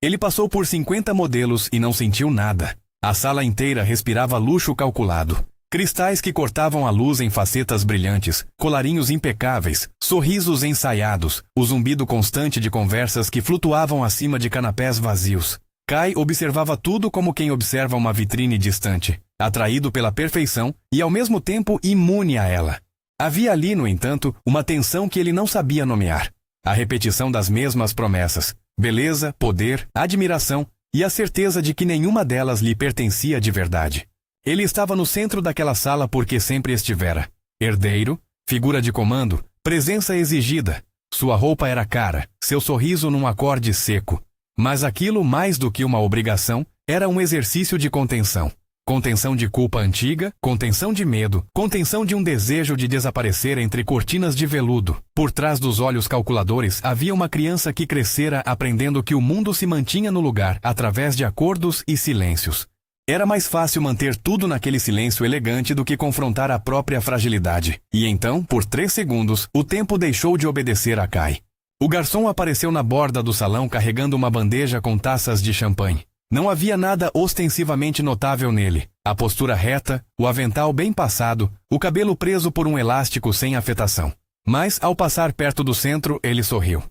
Ele passou por 50 modelos e não sentiu nada. A sala inteira respirava luxo calculado. Cristais que cortavam a luz em facetas brilhantes, colarinhos impecáveis, sorrisos ensaiados, o zumbido constante de conversas que flutuavam acima de canapés vazios. Kai observava tudo como quem observa uma vitrine distante, atraído pela perfeição e ao mesmo tempo imune a ela. Havia ali, no entanto, uma tensão que ele não sabia nomear. A repetição das mesmas promessas, beleza, poder, admiração e a certeza de que nenhuma delas lhe pertencia de verdade. Ele estava no centro daquela sala porque sempre estivera. Herdeiro, figura de comando, presença exigida. Sua roupa era cara, seu sorriso num acorde seco. Mas aquilo, mais do que uma obrigação, era um exercício de contenção. Contenção de culpa antiga, contenção de medo, contenção de um desejo de desaparecer entre cortinas de veludo. Por trás dos olhos calculadores havia uma criança que crescera aprendendo que o mundo se mantinha no lugar através de acordos e silêncios. Era mais fácil manter tudo naquele silêncio elegante do que confrontar a própria fragilidade. E então, por 3 segundos, o tempo deixou de obedecer a Kai. O garçom apareceu na borda do salão carregando uma bandeja com taças de champanhe. Não havia nada ostensivamente notável nele. A postura reta, o avental bem passado, o cabelo preso por um elástico sem afetação. Mas, ao passar perto do centro, ele sorriu.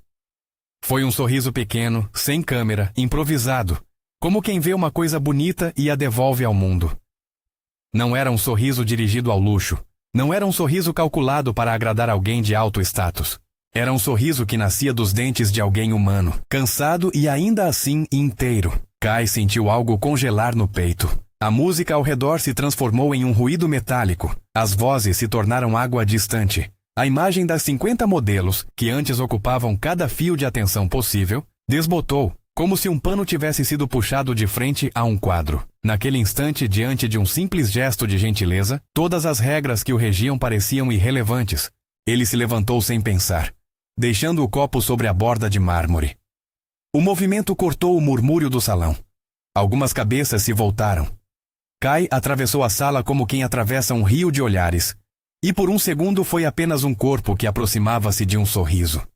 Foi um sorriso pequeno, sem câmera, improvisado. Como quem vê uma coisa bonita e a devolve ao mundo. Não era um sorriso dirigido ao luxo. Não era um sorriso calculado para agradar alguém de alto status. Era um sorriso que nascia dos dentes de alguém humano, cansado e ainda assim inteiro. Kai sentiu algo congelar no peito. A música ao redor se transformou em um ruído metálico. As vozes se tornaram água distante. A imagem das 50 modelos, que antes ocupavam cada fio de atenção possível, desbotou. Como se um pano tivesse sido puxado de frente a um quadro. Naquele instante, diante de um simples gesto de gentileza, todas as regras que o regiam pareciam irrelevantes. Ele se levantou sem pensar, deixando o copo sobre a borda de mármore. O movimento cortou o murmúrio do salão. Algumas cabeças se voltaram. Kai atravessou a sala como quem atravessa um rio de olhares. E por um segundo foi apenas um corpo que aproximava-se de um sorriso.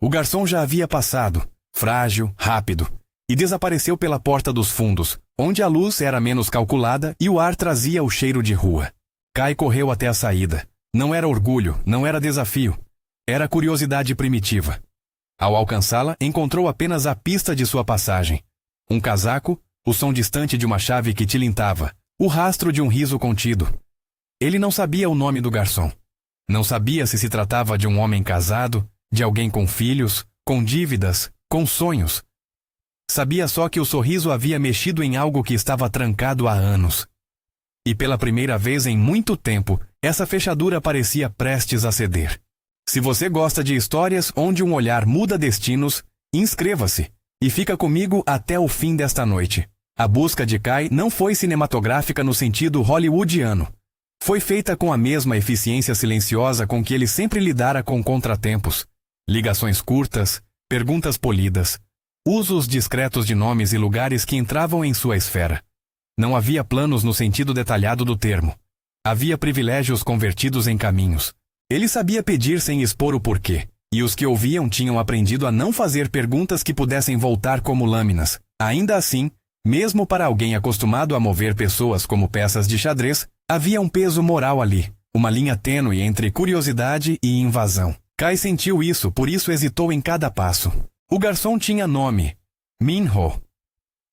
O garçom já havia passado. Frágil, rápido, e desapareceu pela porta dos fundos, onde a luz era menos calculada e o ar trazia o cheiro de rua. Kai correu até a saída. Não era orgulho, não era desafio. Era curiosidade primitiva. Ao alcançá-la, encontrou apenas a pista de sua passagem. Um casaco, o som distante de uma chave que tilintava, o rastro de um riso contido. Ele não sabia o nome do garçom. Não sabia se tratava de um homem casado, de alguém com filhos, com dívidas, com sonhos. Sabia só que o sorriso havia mexido em algo que estava trancado há anos. E pela primeira vez em muito tempo, essa fechadura parecia prestes a ceder. Se você gosta de histórias onde um olhar muda destinos, inscreva-se e fica comigo até o fim desta noite. A busca de Kai não foi cinematográfica no sentido hollywoodiano. Foi feita com a mesma eficiência silenciosa com que ele sempre lidara com contratempos. Ligações curtas, perguntas polidas, usos discretos de nomes e lugares que entravam em sua esfera. Não havia planos no sentido detalhado do termo. Havia privilégios convertidos em caminhos. Ele sabia pedir sem expor o porquê, e os que ouviam tinham aprendido a não fazer perguntas que pudessem voltar como lâminas. Ainda assim, mesmo para alguém acostumado a mover pessoas como peças de xadrez, havia um peso moral ali, uma linha tênue entre curiosidade e invasão. Kai sentiu isso, por isso hesitou em cada passo. O garçom tinha nome, Min-ho.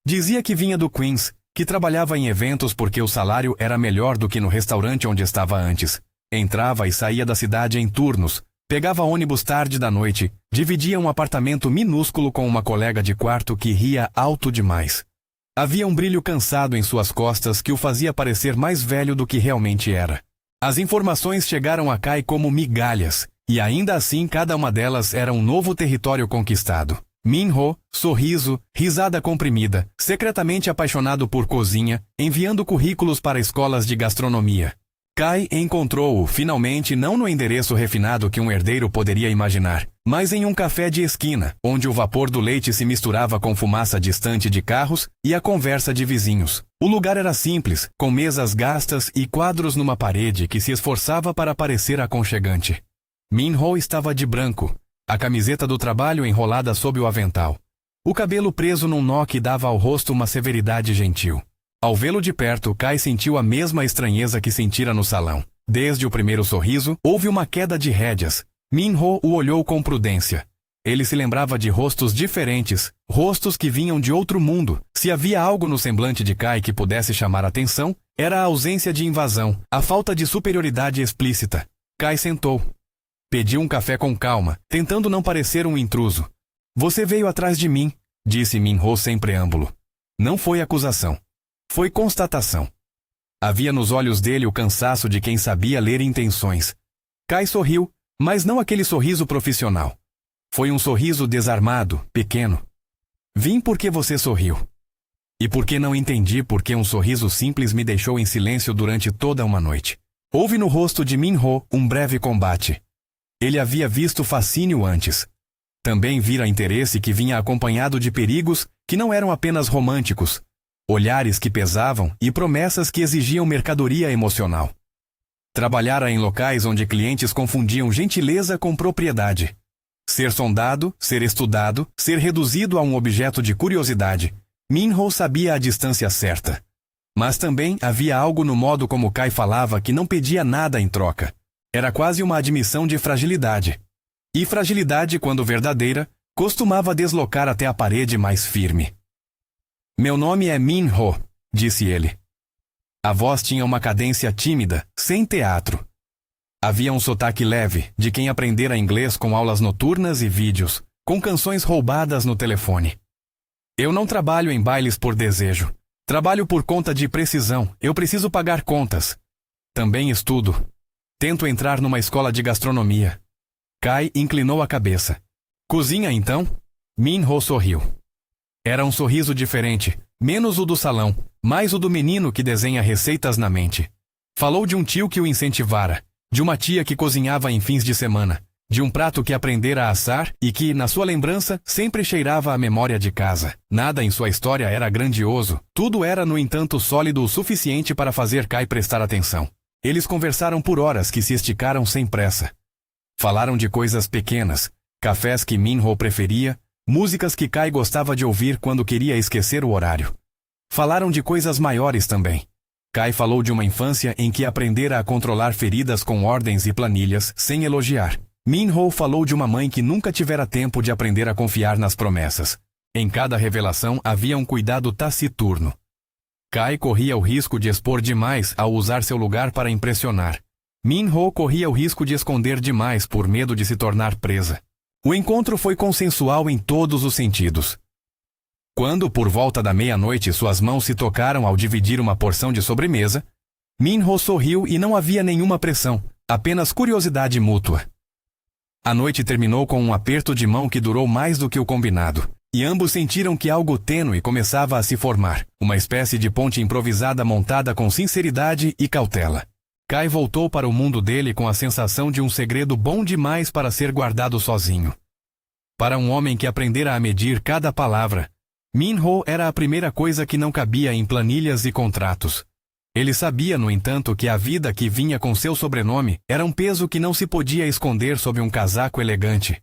Dizia que vinha do Queens, que trabalhava em eventos porque o salário era melhor do que no restaurante onde estava antes. Entrava e saía da cidade em turnos, pegava ônibus tarde da noite, dividia um apartamento minúsculo com uma colega de quarto que ria alto demais. Havia um brilho cansado em suas costas que o fazia parecer mais velho do que realmente era. As informações chegaram a Kai como migalhas, e ainda assim cada uma delas era um novo território conquistado. Min-ho, sorriso, risada comprimida, secretamente apaixonado por cozinha, enviando currículos para escolas de gastronomia. Kai encontrou-o, finalmente, não no endereço refinado que um herdeiro poderia imaginar, mas em um café de esquina, onde o vapor do leite se misturava com fumaça distante de carros e a conversa de vizinhos. O lugar era simples, com mesas gastas e quadros numa parede que se esforçava para parecer aconchegante. Min-ho estava de branco, a camiseta do trabalho enrolada sob o avental. O cabelo preso num nó que dava ao rosto uma severidade gentil. Ao vê-lo de perto, Kai sentiu a mesma estranheza que sentira no salão. Desde o primeiro sorriso, houve uma queda de rédeas. Min-ho o olhou com prudência. Ele se lembrava de rostos diferentes, rostos que vinham de outro mundo. Se havia algo no semblante de Kai que pudesse chamar atenção, era a ausência de invasão, a falta de superioridade explícita. Kai sentou. Pediu um café com calma, tentando não parecer um intruso. Você veio atrás de mim, disse Min-ho sem preâmbulo. Não foi acusação. Foi constatação. Havia nos olhos dele o cansaço de quem sabia ler intenções. Kai sorriu, mas não aquele sorriso profissional. Foi um sorriso desarmado, pequeno. Vim porque você sorriu. E porque não entendi porque um sorriso simples me deixou em silêncio durante toda uma noite. Houve no rosto de Min-ho um breve combate. Ele havia visto fascínio antes. Também vira interesse que vinha acompanhado de perigos que não eram apenas românticos, olhares que pesavam e promessas que exigiam mercadoria emocional. Trabalhara em locais onde clientes confundiam gentileza com propriedade. Ser sondado, ser estudado, ser reduzido a um objeto de curiosidade. Min-ho sabia a distância certa. Mas também havia algo no modo como Kai falava que não pedia nada em troca. Era quase uma admissão de fragilidade. E fragilidade, quando verdadeira, costumava deslocar até a parede mais firme. Meu nome é Min-ho, disse ele. A voz tinha uma cadência tímida, sem teatro. Havia um sotaque leve, de quem aprendera inglês com aulas noturnas e vídeos, com canções roubadas no telefone. Eu não trabalho em bailes por desejo. Trabalho por conta de precisão. Eu preciso pagar contas. Também estudo. Tento entrar numa escola de gastronomia. Kai inclinou a cabeça. Cozinha, então? Min-ho sorriu. Era um sorriso diferente, menos o do salão, mais o do menino que desenha receitas na mente. Falou de um tio que o incentivara, de uma tia que cozinhava em fins de semana, de um prato que aprendera a assar e que, na sua lembrança, sempre cheirava a memória de casa. Nada em sua história era grandioso, tudo era, no entanto, sólido o suficiente para fazer Kai prestar atenção. Eles conversaram por horas que se esticaram sem pressa. Falaram de coisas pequenas, cafés que Min-ho preferia, músicas que Kai gostava de ouvir quando queria esquecer o horário. Falaram de coisas maiores também. Kai falou de uma infância em que aprendera a controlar feridas com ordens e planilhas, sem elogiar. Min-ho falou de uma mãe que nunca tivera tempo de aprender a confiar nas promessas. Em cada revelação havia um cuidado taciturno. Kai corria o risco de expor demais ao usar seu lugar para impressionar. Min-ho corria o risco de esconder demais por medo de se tornar presa. O encontro foi consensual em todos os sentidos. Quando, por volta da meia-noite, suas mãos se tocaram ao dividir uma porção de sobremesa, Min-ho sorriu e não havia nenhuma pressão, apenas curiosidade mútua. A noite terminou com um aperto de mão que durou mais do que o combinado, e ambos sentiram que algo tênue começava a se formar, uma espécie de ponte improvisada montada com sinceridade e cautela. Kai voltou para o mundo dele com a sensação de um segredo bom demais para ser guardado sozinho. Para um homem que aprendera a medir cada palavra, Min-ho era a primeira coisa que não cabia em planilhas e contratos. Ele sabia, no entanto, que a vida que vinha com seu sobrenome era um peso que não se podia esconder sob um casaco elegante.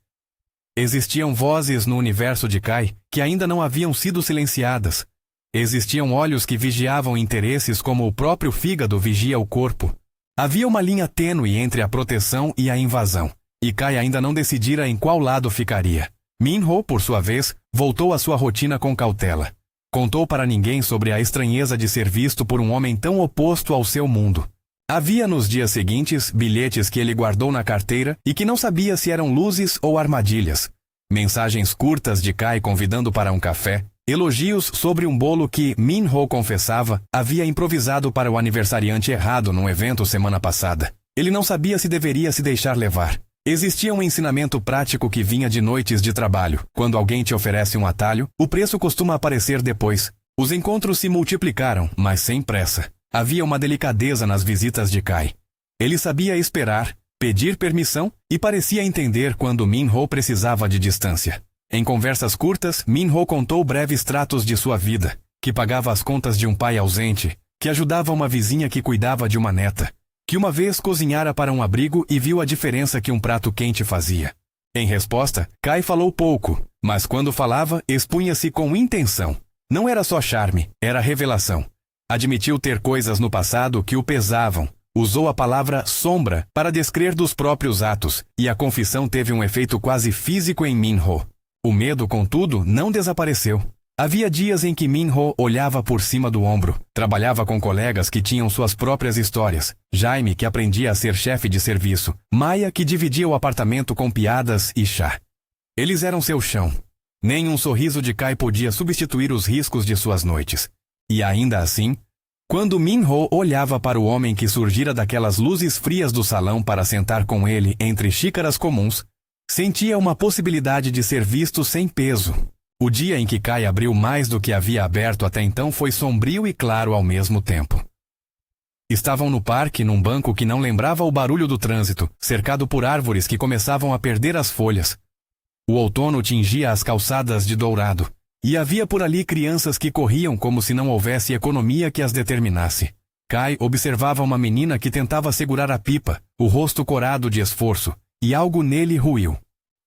Existiam vozes no universo de Kai que ainda não haviam sido silenciadas. Existiam olhos que vigiavam interesses como o próprio fígado vigia o corpo. Havia uma linha tênue entre a proteção e a invasão, e Kai ainda não decidira em qual lado ficaria. Min-ho, por sua vez, voltou à sua rotina com cautela. Contou para ninguém sobre a estranheza de ser visto por um homem tão oposto ao seu mundo. Havia nos dias seguintes bilhetes que ele guardou na carteira e que não sabia se eram luzes ou armadilhas. Mensagens curtas de Kai convidando para um café, elogios sobre um bolo que, Min-ho confessava, havia improvisado para o aniversariante errado num evento semana passada. Ele não sabia se deveria se deixar levar. Existia um ensinamento prático que vinha de noites de trabalho. Quando alguém te oferece um atalho, o preço costuma aparecer depois. Os encontros se multiplicaram, mas sem pressa. Havia uma delicadeza nas visitas de Kai. Ele sabia esperar, pedir permissão e parecia entender quando Min-ho precisava de distância. Em conversas curtas, Min-ho contou breves tratos de sua vida, que pagava as contas de um pai ausente, que ajudava uma vizinha que cuidava de uma neta, que uma vez cozinhara para um abrigo e viu a diferença que um prato quente fazia. Em resposta, Kai falou pouco, Mas quando falava, expunha-se com intenção. Não era só charme, era revelação. Admitiu ter coisas no passado que o pesavam. Usou a palavra sombra para descrer dos próprios atos, e a confissão teve um efeito quase físico em Min-ho. O medo, contudo, não desapareceu. Havia dias em que Min-ho olhava por cima do ombro, trabalhava com colegas que tinham suas próprias histórias, Jaime, que aprendia a ser chefe de serviço, Maia, que dividia o apartamento com piadas e chá. Eles eram seu chão. Nem um sorriso de Kai podia substituir os riscos de suas noites. E ainda assim, quando Min-ho olhava para o homem que surgira daquelas luzes frias do salão para sentar com ele entre xícaras comuns, sentia uma possibilidade de ser visto sem peso. O dia em que Kai abriu mais do que havia aberto até então foi sombrio e claro ao mesmo tempo. Estavam no parque, num banco que não lembrava o barulho do trânsito, cercado por árvores que começavam a perder as folhas. O outono tingia as calçadas de dourado, e havia por ali crianças que corriam como se não houvesse economia que as determinasse. Kai observava uma menina que tentava segurar a pipa, o rosto corado de esforço, e algo nele ruiu.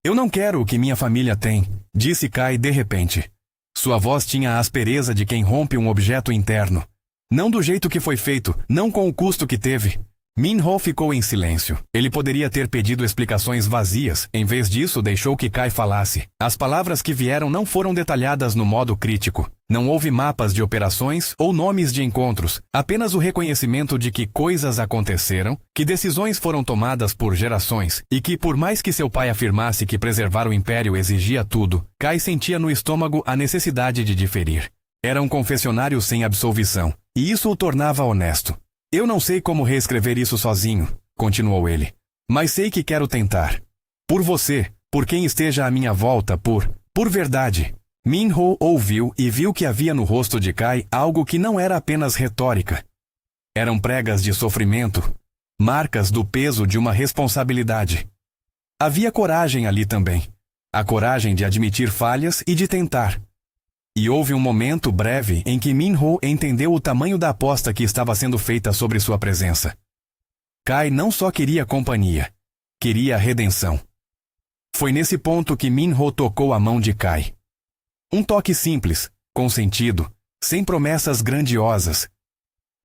Eu não quero o que minha família tem, disse Kai de repente. Sua voz tinha a aspereza de quem rompe um objeto interno. Não do jeito que foi feito, não com o custo que teve. Min-ho ficou em silêncio. Ele poderia ter pedido explicações vazias, em vez disso deixou que Kai falasse. As palavras que vieram não foram detalhadas no modo crítico. Não houve mapas de operações ou nomes de encontros, apenas o reconhecimento de que coisas aconteceram, que decisões foram tomadas por gerações, e que por mais que seu pai afirmasse que preservar o império exigia tudo, Kai sentia no estômago a necessidade de diferir. Era um confessionário sem absolvição, e isso o tornava honesto. Eu não sei como reescrever isso sozinho, continuou ele. Mas sei que quero tentar. Por você, por quem esteja à minha volta, por verdade. Min-ho ouviu e viu que havia no rosto de Kai algo que não era apenas retórica. Eram pregas de sofrimento, marcas do peso de uma responsabilidade. Havia coragem ali também. A coragem de admitir falhas e de tentar. E houve um momento breve em que Min-ho entendeu o tamanho da aposta que estava sendo feita sobre sua presença. Kai não só queria companhia, queria redenção. Foi nesse ponto que Min-ho tocou a mão de Kai. Um toque simples, com sentido, sem promessas grandiosas.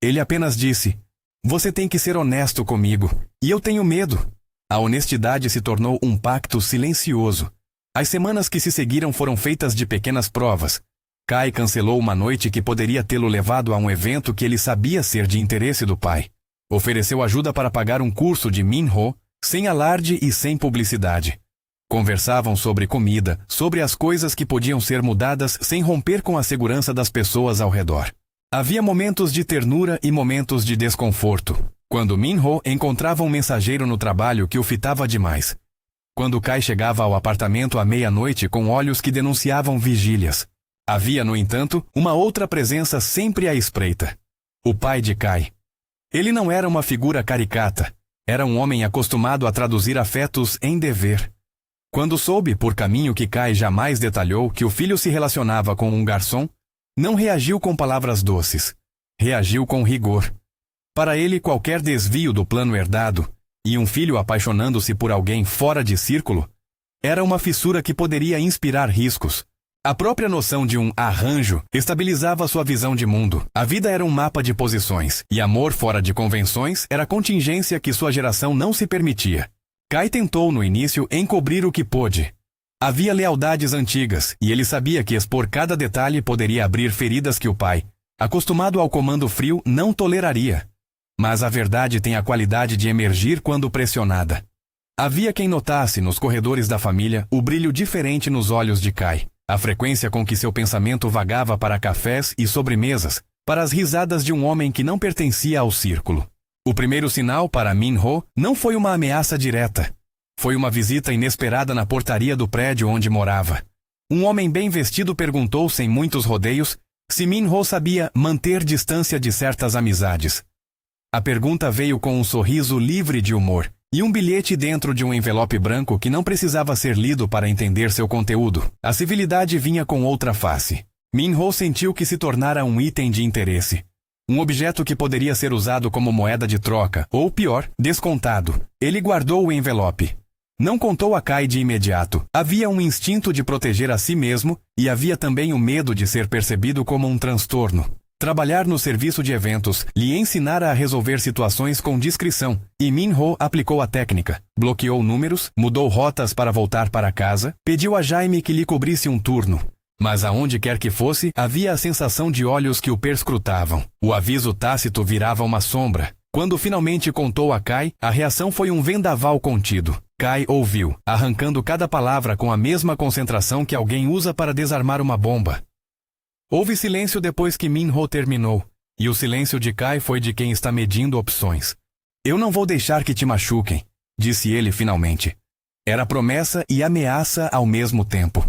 Ele apenas disse, você tem que ser honesto comigo, e eu tenho medo. A honestidade se tornou um pacto silencioso. As semanas que se seguiram foram feitas de pequenas provas. Kai cancelou uma noite que poderia tê-lo levado a um evento que ele sabia ser de interesse do pai. Ofereceu ajuda para pagar um curso de Min-ho, sem alarde e sem publicidade. Conversavam sobre comida, sobre as coisas que podiam ser mudadas sem romper com a segurança das pessoas ao redor. Havia momentos de ternura e momentos de desconforto, quando Min-ho encontrava um mensageiro no trabalho que o fitava demais. Quando Kai chegava ao apartamento à meia-noite com olhos que denunciavam vigílias. Havia, no entanto, uma outra presença sempre à espreita. O pai de Kai. Ele não era uma figura caricata. Era um homem acostumado a traduzir afetos em dever. Quando soube, por caminho que Kai jamais detalhou, que o filho se relacionava com um garçom, não reagiu com palavras doces. Reagiu com rigor. Para ele, qualquer desvio do plano herdado, e um filho apaixonando-se por alguém fora de círculo, era uma fissura que poderia inspirar riscos. A própria noção de um arranjo estabilizava sua visão de mundo. A vida era um mapa de posições, e amor fora de convenções era contingência que sua geração não se permitia. Kai tentou, no início, encobrir o que pôde. Havia lealdades antigas, e ele sabia que expor cada detalhe poderia abrir feridas que o pai, acostumado ao comando frio, não toleraria. Mas a verdade tem a qualidade de emergir quando pressionada. Havia quem notasse, nos corredores da família, o brilho diferente nos olhos de Kai. A frequência com que seu pensamento vagava para cafés e sobremesas, para as risadas de um homem que não pertencia ao círculo. O primeiro sinal para Min-ho não foi uma ameaça direta. Foi uma visita inesperada na portaria do prédio onde morava. Um homem bem vestido perguntou sem muitos rodeios se Min-ho sabia manter distância de certas amizades. A pergunta veio com um sorriso livre de humor e um bilhete dentro de um envelope branco que não precisava ser lido para entender seu conteúdo. A civilidade vinha com outra face. Min-ho sentiu que se tornara um item de interesse. Um objeto que poderia ser usado como moeda de troca, ou pior, descontado. Ele guardou o envelope. Não contou a Kai de imediato. Havia um instinto de proteger a si mesmo e havia também o medo de ser percebido como um transtorno. Trabalhar no serviço de eventos lhe ensinara a resolver situações com discrição, e Min-ho aplicou a técnica. Bloqueou números, mudou rotas para voltar para casa, pediu a Jaime que lhe cobrisse um turno. Mas aonde quer que fosse, havia a sensação de olhos que o perscrutavam. O aviso tácito virava uma sombra. Quando finalmente contou a Kai, a reação foi um vendaval contido. Kai ouviu, arrancando cada palavra com a mesma concentração que alguém usa para desarmar uma bomba. Houve silêncio depois que Min-ho terminou, e o silêncio de Kai foi de quem está medindo opções. Eu não vou deixar que te machuquem, disse ele finalmente. Era promessa e ameaça ao mesmo tempo.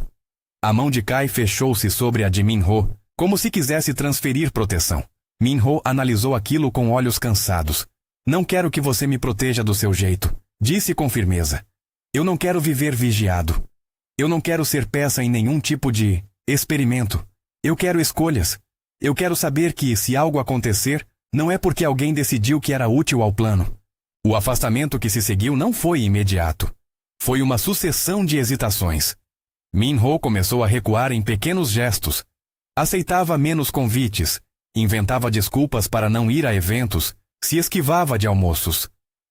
A mão de Kai fechou-se sobre a de Min-ho, como se quisesse transferir proteção. Min-ho analisou aquilo com olhos cansados. Não quero que você me proteja do seu jeito, disse com firmeza. Eu não quero viver vigiado. Eu não quero ser peça em nenhum tipo de experimento. Eu quero escolhas. Eu quero saber que, se algo acontecer, não é porque alguém decidiu que era útil ao plano. O afastamento que se seguiu não foi imediato. Foi uma sucessão de hesitações. Min-ho começou a recuar em pequenos gestos. Aceitava menos convites, inventava desculpas para não ir a eventos, se esquivava de almoços.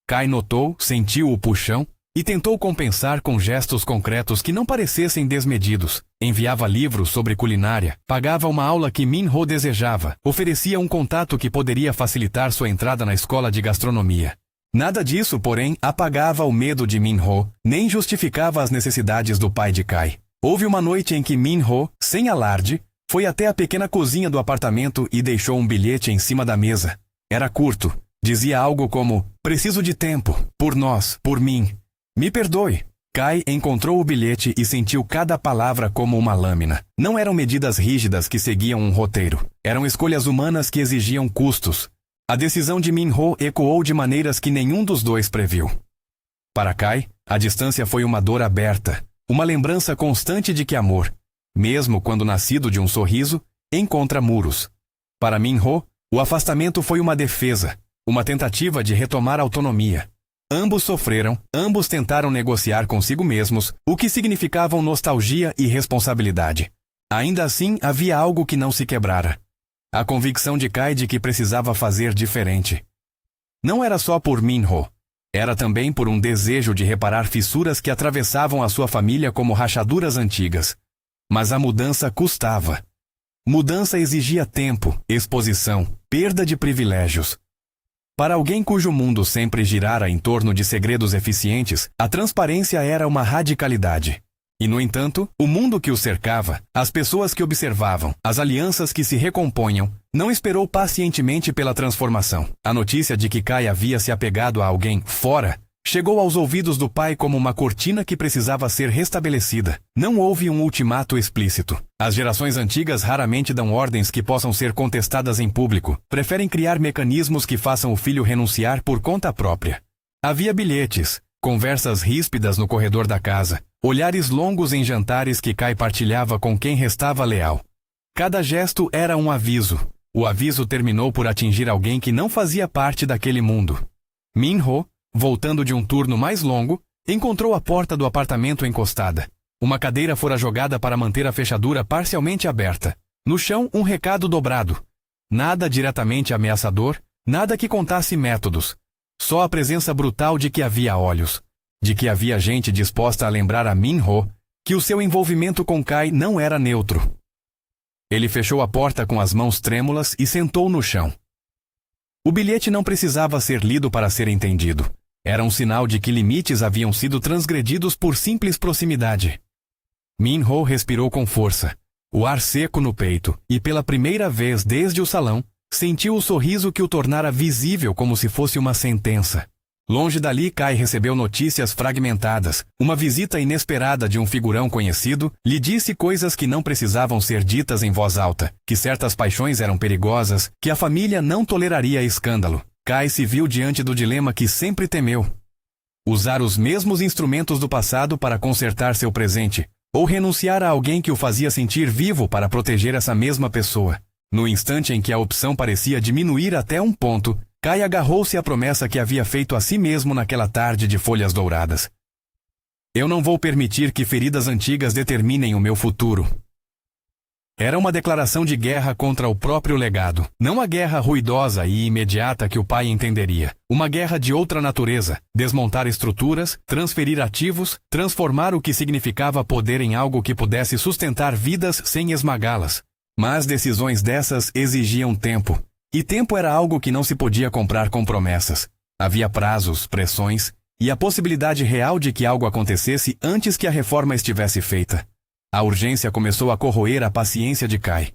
Kai notou, sentiu o puxão e tentou compensar com gestos concretos que não parecessem desmedidos. Enviava livros sobre culinária, pagava uma aula que Min-ho desejava, oferecia um contato que poderia facilitar sua entrada na escola de gastronomia. Nada disso, porém, apagava o medo de Min-ho, nem justificava as necessidades do pai de Kai. Houve uma noite em que Min-ho, sem alarde, foi até a pequena cozinha do apartamento e deixou um bilhete em cima da mesa. Era curto. Dizia algo como, preciso de tempo, por nós, por mim. Me perdoe. Kai encontrou o bilhete e sentiu cada palavra como uma lâmina. Não eram medidas rígidas que seguiam um roteiro. Eram escolhas humanas que exigiam custos. A decisão de Min-ho ecoou de maneiras que nenhum dos dois previu. Para Kai, a distância foi uma dor aberta, uma lembrança constante de que amor, mesmo quando nascido de um sorriso, encontra muros. Para Min-ho, o afastamento foi uma defesa, uma tentativa de retomar autonomia. Ambos sofreram, ambos tentaram negociar consigo mesmos, o que significavam nostalgia e responsabilidade. Ainda assim, havia algo que não se quebrara. A convicção de Kai de que precisava fazer diferente. Não era só por Min-ho. Era também por um desejo de reparar fissuras que atravessavam a sua família como rachaduras antigas. Mas a mudança custava. Mudança exigia tempo, exposição, perda de privilégios. Para alguém cujo mundo sempre girara em torno de segredos eficientes, a transparência era uma radicalidade. E, no entanto, o mundo que o cercava, as pessoas que observavam, as alianças que se recomponham, não esperou pacientemente pela transformação. A notícia de que Kai havia se apegado a alguém fora chegou aos ouvidos do pai como uma cortina que precisava ser restabelecida. Não houve um ultimato explícito. As gerações antigas raramente dão ordens que possam ser contestadas em público. Preferem criar mecanismos que façam o filho renunciar por conta própria. Havia bilhetes, conversas ríspidas no corredor da casa, olhares longos em jantares que Kai partilhava com quem restava leal. Cada gesto era um aviso. O aviso terminou por atingir alguém que não fazia parte daquele mundo. Min-ho, voltando de um turno mais longo, encontrou a porta do apartamento encostada. Uma cadeira fora jogada para manter a fechadura parcialmente aberta. No chão, um recado dobrado. Nada diretamente ameaçador, nada que contasse métodos. Só a presença brutal de que havia olhos. De que havia gente disposta a lembrar a Min-ho que o seu envolvimento com Kai não era neutro. Ele fechou a porta com as mãos trêmulas e sentou no chão. O bilhete não precisava ser lido para ser entendido. Era um sinal de que limites haviam sido transgredidos por simples proximidade. Min-ho respirou com força, o ar seco no peito, e pela primeira vez desde o salão, sentiu o sorriso que o tornara visível como se fosse uma sentença. Longe dali, Kai recebeu notícias fragmentadas. Uma visita inesperada de um figurão conhecido lhe disse coisas que não precisavam ser ditas em voz alta, que certas paixões eram perigosas, que a família não toleraria escândalo. Kai se viu diante do dilema que sempre temeu. Usar os mesmos instrumentos do passado para consertar seu presente, ou renunciar a alguém que o fazia sentir vivo para proteger essa mesma pessoa. No instante em que a opção parecia diminuir até um ponto, Kai agarrou-se à promessa que havia feito a si mesmo naquela tarde de folhas douradas. Eu não vou permitir que feridas antigas determinem o meu futuro. Era uma declaração de guerra contra o próprio legado. Não a guerra ruidosa e imediata que o pai entenderia. Uma guerra de outra natureza. Desmontar estruturas, transferir ativos, transformar o que significava poder em algo que pudesse sustentar vidas sem esmagá-las. Mas decisões dessas exigiam tempo. E tempo era algo que não se podia comprar com promessas. Havia prazos, pressões e a possibilidade real de que algo acontecesse antes que a reforma estivesse feita. A urgência começou a corroer a paciência de Kai.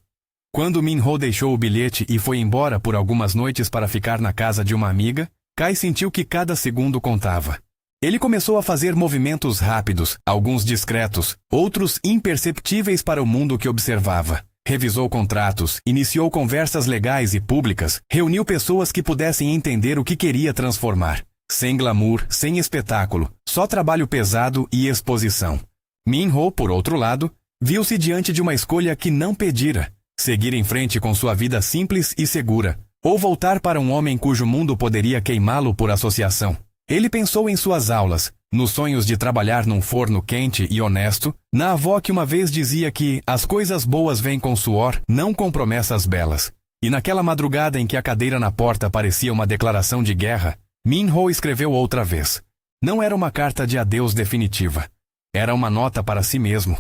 Quando Min-ho deixou o bilhete e foi embora por algumas noites para ficar na casa de uma amiga, Kai sentiu que cada segundo contava. Ele começou a fazer movimentos rápidos, alguns discretos, outros imperceptíveis para o mundo que observava. Revisou contratos, iniciou conversas legais e públicas, reuniu pessoas que pudessem entender o que queria transformar. Sem glamour, sem espetáculo, só trabalho pesado e exposição. Min-ho, por outro lado, viu-se diante de uma escolha que não pedira: seguir em frente com sua vida simples e segura, ou voltar para um homem cujo mundo poderia queimá-lo por associação. Ele pensou em suas aulas, nos sonhos de trabalhar num forno quente e honesto, na avó que uma vez dizia que as coisas boas vêm com suor, não com promessas belas. E naquela madrugada em que a cadeira na porta parecia uma declaração de guerra, Min-ho escreveu outra vez. Não era uma carta de adeus definitiva. Era uma nota para si mesmo.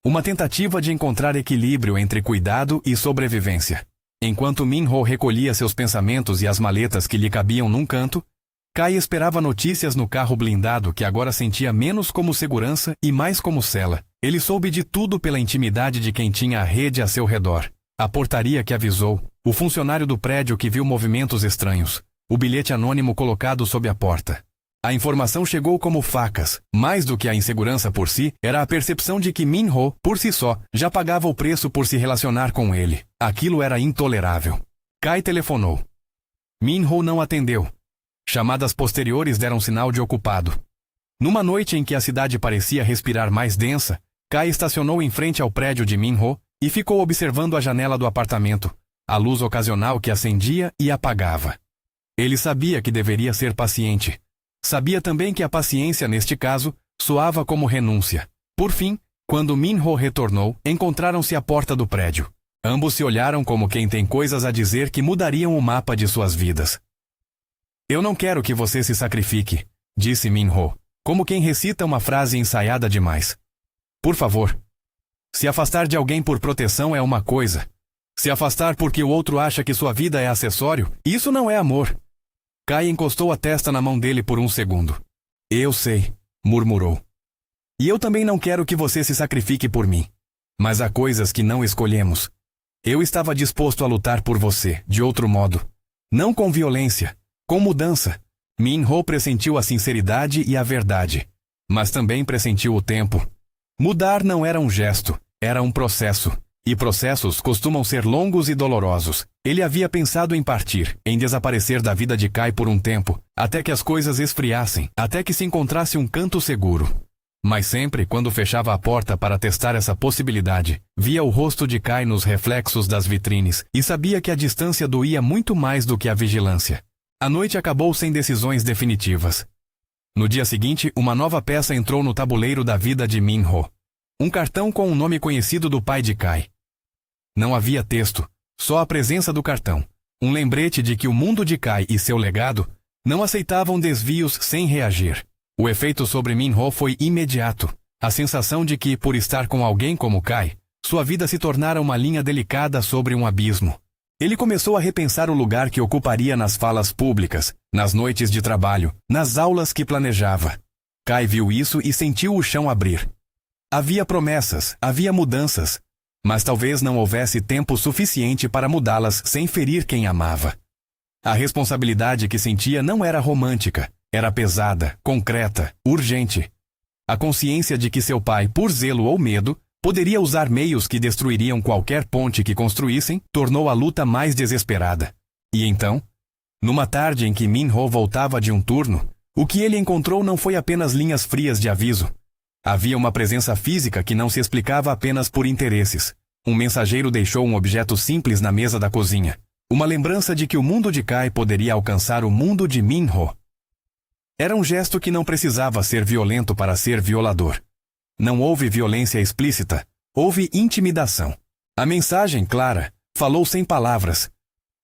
Uma tentativa de encontrar equilíbrio entre cuidado e sobrevivência. Enquanto Min-ho recolhia seus pensamentos e as maletas que lhe cabiam num canto, Kai esperava notícias no carro blindado que agora sentia menos como segurança e mais como cela. Ele soube de tudo pela intimidade de quem tinha a rede a seu redor. A portaria que avisou, o funcionário do prédio que viu movimentos estranhos, o bilhete anônimo colocado sob a porta. A informação chegou como facas. Mais do que a insegurança por si, era a percepção de que Min-ho, por si só, já pagava o preço por se relacionar com ele. Aquilo era intolerável. Kai telefonou. Min-ho não atendeu. Chamadas posteriores deram sinal de ocupado. Numa noite em que a cidade parecia respirar mais densa, Kai estacionou em frente ao prédio de Min-ho e ficou observando a janela do apartamento, a luz ocasional que acendia e apagava. Ele sabia que deveria ser paciente. Sabia também que a paciência, neste caso, soava como renúncia. Por fim, quando Min-ho retornou, encontraram-se à porta do prédio. Ambos se olharam como quem tem coisas a dizer que mudariam o mapa de suas vidas. Eu não quero que você se sacrifique, disse Min-ho, como quem recita uma frase ensaiada demais. Por favor. Se afastar de alguém por proteção é uma coisa. Se afastar porque o outro acha que sua vida é acessório, isso não é amor. Kai encostou a testa na mão dele por um segundo. Eu sei, murmurou. E eu também não quero que você se sacrifique por mim. Mas há coisas que não escolhemos. Eu estava disposto a lutar por você, de outro modo. Não com violência, com mudança. Min-ho pressentiu a sinceridade e a verdade. Mas também pressentiu o tempo. Mudar não era um gesto, era um processo. E processos costumam ser longos e dolorosos. Ele havia pensado em partir, em desaparecer da vida de Kai por um tempo, até que as coisas esfriassem, até que se encontrasse um canto seguro. Mas sempre, quando fechava a porta para testar essa possibilidade, via o rosto de Kai nos reflexos das vitrines e sabia que a distância doía muito mais do que a vigilância. A noite acabou sem decisões definitivas. No dia seguinte, uma nova peça entrou no tabuleiro da vida de Min-ho. Um cartão com um nome conhecido do pai de Kai. Não havia texto, só a presença do cartão. Um lembrete de que o mundo de Kai e seu legado não aceitavam desvios sem reagir. O efeito sobre Min-ho foi imediato. A sensação de que, por estar com alguém como Kai, sua vida se tornara uma linha delicada sobre um abismo. Ele começou a repensar o lugar que ocuparia nas falas públicas, nas noites de trabalho, nas aulas que planejava. Kai viu isso e sentiu o chão abrir. Havia promessas, havia mudanças, mas talvez não houvesse tempo suficiente para mudá-las sem ferir quem amava. A responsabilidade que sentia não era romântica, era pesada, concreta, urgente. A consciência de que seu pai, por zelo ou medo, poderia usar meios que destruiriam qualquer ponte que construíssem, tornou a luta mais desesperada. E então, numa tarde em que Min-ho voltava de um turno, o que ele encontrou não foi apenas linhas frias de aviso. Havia uma presença física que não se explicava apenas por interesses. Um mensageiro deixou um objeto simples na mesa da cozinha. Uma lembrança de que o mundo de Kai poderia alcançar o mundo de Min-ho. Era um gesto que não precisava ser violento para ser violador. Não houve violência explícita, houve intimidação. A mensagem, clara, falou sem palavras,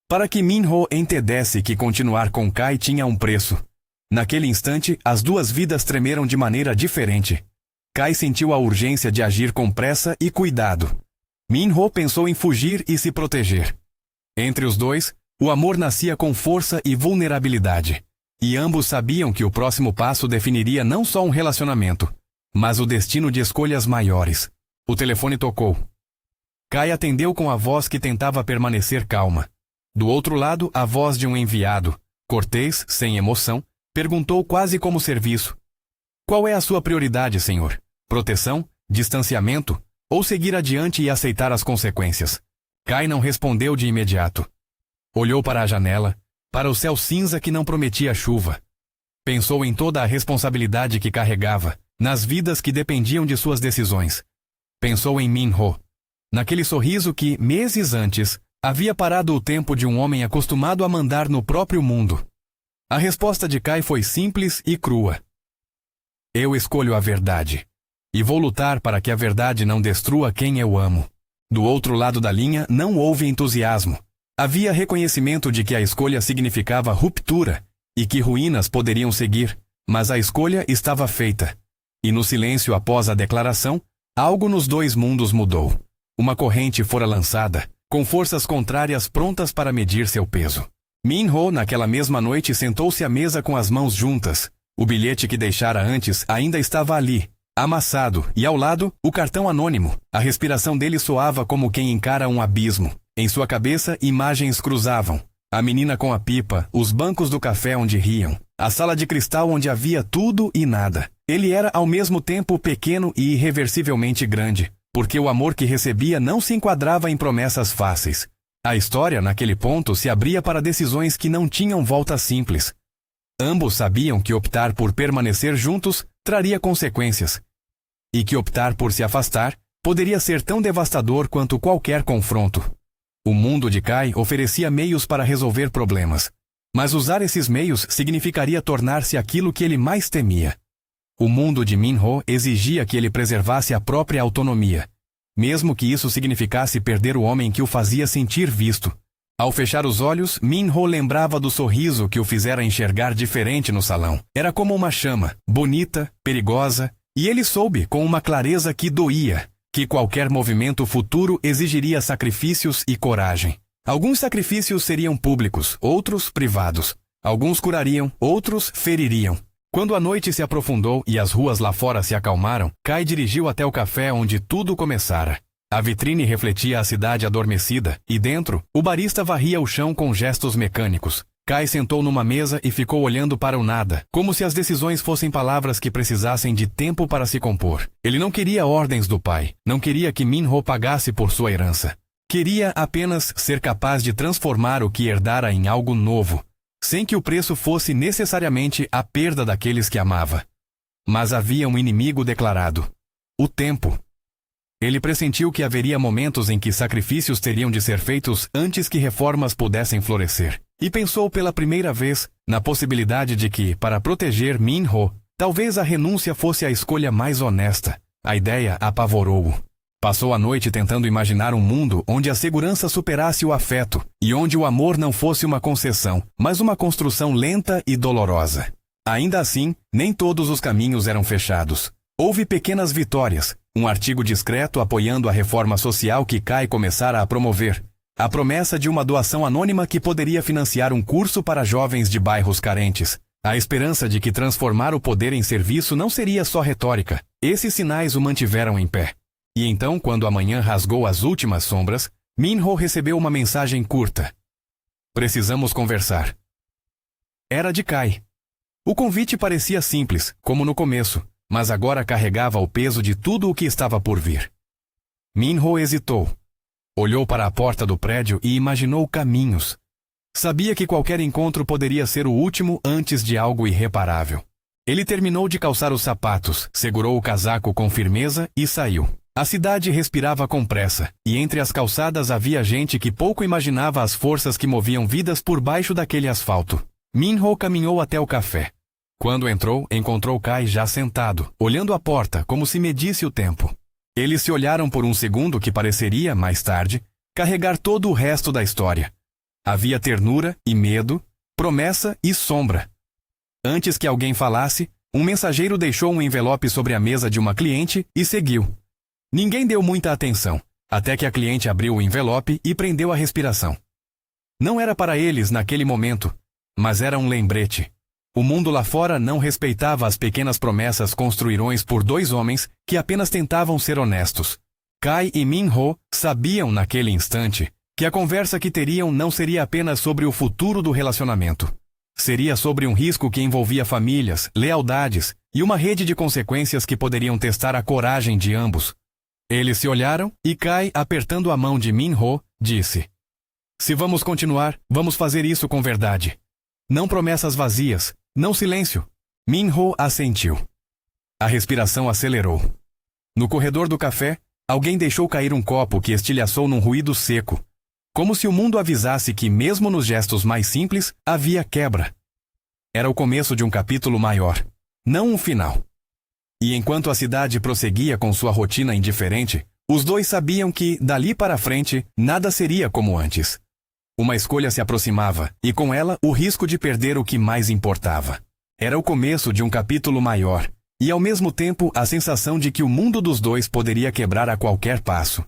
para que Min-ho entendesse que continuar com Kai tinha um preço. Naquele instante, as duas vidas tremeram de maneira diferente. Kai sentiu a urgência de agir com pressa e cuidado. Min-ho pensou em fugir e se proteger. Entre os dois, o amor nascia com força e vulnerabilidade. E ambos sabiam que o próximo passo definiria não só um relacionamento, mas o destino de escolhas maiores. O telefone tocou. Kai atendeu com a voz que tentava permanecer calma. Do outro lado, a voz de um enviado, cortês, sem emoção, perguntou quase como serviço. Qual é a sua prioridade, senhor? Proteção? Distanciamento? Ou seguir adiante e aceitar as consequências? Kai não respondeu de imediato. Olhou para a janela, para o céu cinza que não prometia chuva. Pensou em toda a responsabilidade que carregava, nas vidas que dependiam de suas decisões. Pensou em Min-ho, naquele sorriso que, meses antes, havia parado o tempo de um homem acostumado a mandar no próprio mundo. A resposta de Kai foi simples e crua. Eu escolho a verdade. E vou lutar para que a verdade não destrua quem eu amo. Do outro lado da linha não houve entusiasmo. Havia reconhecimento de que a escolha significava ruptura e que ruínas poderiam seguir, mas a escolha estava feita. E no silêncio após a declaração, algo nos dois mundos mudou. Uma corrente fora lançada, com forças contrárias prontas para medir seu peso. Min-ho, naquela mesma noite, sentou-se à mesa com as mãos juntas. O bilhete que deixara antes ainda estava ali, amassado, e ao lado, o cartão anônimo. A respiração dele soava como quem encara um abismo. Em sua cabeça, imagens cruzavam. A menina com a pipa, os bancos do café onde riam, a sala de cristal onde havia tudo e nada. Ele era ao mesmo tempo pequeno e irreversivelmente grande, porque o amor que recebia não se enquadrava em promessas fáceis. A história, naquele ponto, se abria para decisões que não tinham volta simples. Ambos sabiam que optar por permanecer juntos traria consequências, e que optar por se afastar poderia ser tão devastador quanto qualquer confronto. O mundo de Kai oferecia meios para resolver problemas, mas usar esses meios significaria tornar-se aquilo que ele mais temia. O mundo de Min-ho exigia que ele preservasse a própria autonomia, mesmo que isso significasse perder o homem que o fazia sentir visto. Ao fechar os olhos, Min-ho lembrava do sorriso que o fizera enxergar diferente no salão. Era como uma chama, bonita, perigosa, e ele soube, com uma clareza que doía, que qualquer movimento futuro exigiria sacrifícios e coragem. Alguns sacrifícios seriam públicos, outros privados. Alguns curariam, outros feririam. Quando a noite se aprofundou e as ruas lá fora se acalmaram, Kai dirigiu até o café onde tudo começara. A vitrine refletia a cidade adormecida, e dentro, o barista varria o chão com gestos mecânicos. Kai sentou numa mesa e ficou olhando para o nada, como se as decisões fossem palavras que precisassem de tempo para se compor. Ele não queria ordens do pai, não queria que Min-ho pagasse por sua herança. Queria apenas ser capaz de transformar o que herdara em algo novo, sem que o preço fosse necessariamente a perda daqueles que amava. Mas havia um inimigo declarado: o tempo. Ele pressentiu que haveria momentos em que sacrifícios teriam de ser feitos antes que reformas pudessem florescer. E pensou pela primeira vez na possibilidade de que, para proteger Min-ho, talvez a renúncia fosse a escolha mais honesta. A ideia apavorou-o. Passou a noite tentando imaginar um mundo onde a segurança superasse o afeto e onde o amor não fosse uma concessão, mas uma construção lenta e dolorosa. Ainda assim, nem todos os caminhos eram fechados. Houve pequenas vitórias, um artigo discreto apoiando a reforma social que Kai começara a promover, a promessa de uma doação anônima que poderia financiar um curso para jovens de bairros carentes, a esperança de que transformar o poder em serviço não seria só retórica. Esses sinais o mantiveram em pé. E então, quando a manhã rasgou as últimas sombras, Min-ho recebeu uma mensagem curta. Precisamos conversar. Era de Kai. O convite parecia simples, como no começo, mas agora carregava o peso de tudo o que estava por vir. Min-ho hesitou. Olhou para a porta do prédio e imaginou caminhos. Sabia que qualquer encontro poderia ser o último antes de algo irreparável. Ele terminou de calçar os sapatos, segurou o casaco com firmeza e saiu. A cidade respirava com pressa, e entre as calçadas havia gente que pouco imaginava as forças que moviam vidas por baixo daquele asfalto. Min-ho caminhou até o café. Quando entrou, encontrou Kai já sentado, olhando a porta como se medisse o tempo. Eles se olharam por um segundo que pareceria, mais tarde, carregar todo o resto da história. Havia ternura e medo, promessa e sombra. Antes que alguém falasse, um mensageiro deixou um envelope sobre a mesa de uma cliente e seguiu. Ninguém deu muita atenção, até que a cliente abriu o envelope e prendeu a respiração. Não era para eles naquele momento, mas era um lembrete. O mundo lá fora não respeitava as pequenas promessas construirões por dois homens que apenas tentavam ser honestos. Kai e Min-ho sabiam naquele instante que a conversa que teriam não seria apenas sobre o futuro do relacionamento. Seria sobre um risco que envolvia famílias, lealdades e uma rede de consequências que poderiam testar a coragem de ambos. Eles se olharam e Kai, apertando a mão de Min-ho, disse: "Se vamos continuar, vamos fazer isso com verdade. Não promessas vazias, não silêncio." Min-ho assentiu. A respiração acelerou. No corredor do café, alguém deixou cair um copo que estilhaçou num ruído seco, como se o mundo avisasse que, mesmo nos gestos mais simples, havia quebra. Era o começo de um capítulo maior, não um final. E enquanto a cidade prosseguia com sua rotina indiferente, os dois sabiam que, dali para frente, nada seria como antes. Uma escolha se aproximava, e com ela o risco de perder o que mais importava. Era o começo de um capítulo maior, e ao mesmo tempo a sensação de que o mundo dos dois poderia quebrar a qualquer passo.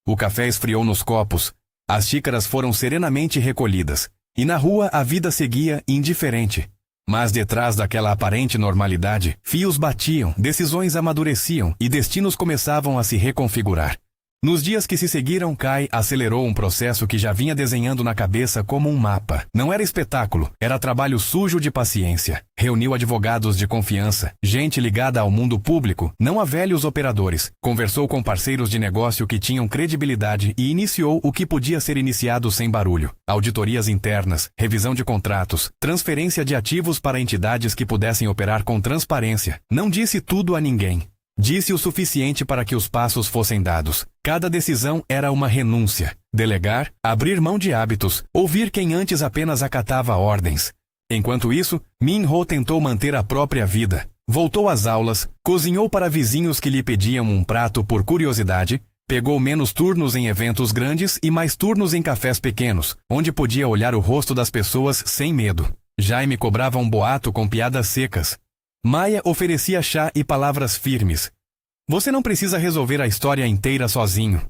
O café esfriou nos copos, as xícaras foram serenamente recolhidas, e na rua a vida seguia indiferente. Mas detrás daquela aparente normalidade, fios batiam, decisões amadureciam e destinos começavam a se reconfigurar. Nos dias que se seguiram, Kai acelerou um processo que já vinha desenhando na cabeça como um mapa. Não era espetáculo, era trabalho sujo de paciência. Reuniu advogados de confiança, gente ligada ao mundo público, não a velhos operadores. Conversou com parceiros de negócio que tinham credibilidade e iniciou o que podia ser iniciado sem barulho. Auditorias internas, revisão de contratos, transferência de ativos para entidades que pudessem operar com transparência. Não disse tudo a ninguém. Disse o suficiente para que os passos fossem dados. Cada decisão era uma renúncia. Delegar, abrir mão de hábitos, ouvir quem antes apenas acatava ordens. Enquanto isso, Min-ho tentou manter a própria vida. Voltou às aulas, cozinhou para vizinhos que lhe pediam um prato por curiosidade, pegou menos turnos em eventos grandes e mais turnos em cafés pequenos, onde podia olhar o rosto das pessoas sem medo. Jaime cobrava um boato com piadas secas. Maia oferecia chá e palavras firmes. Você não precisa resolver a história inteira sozinho.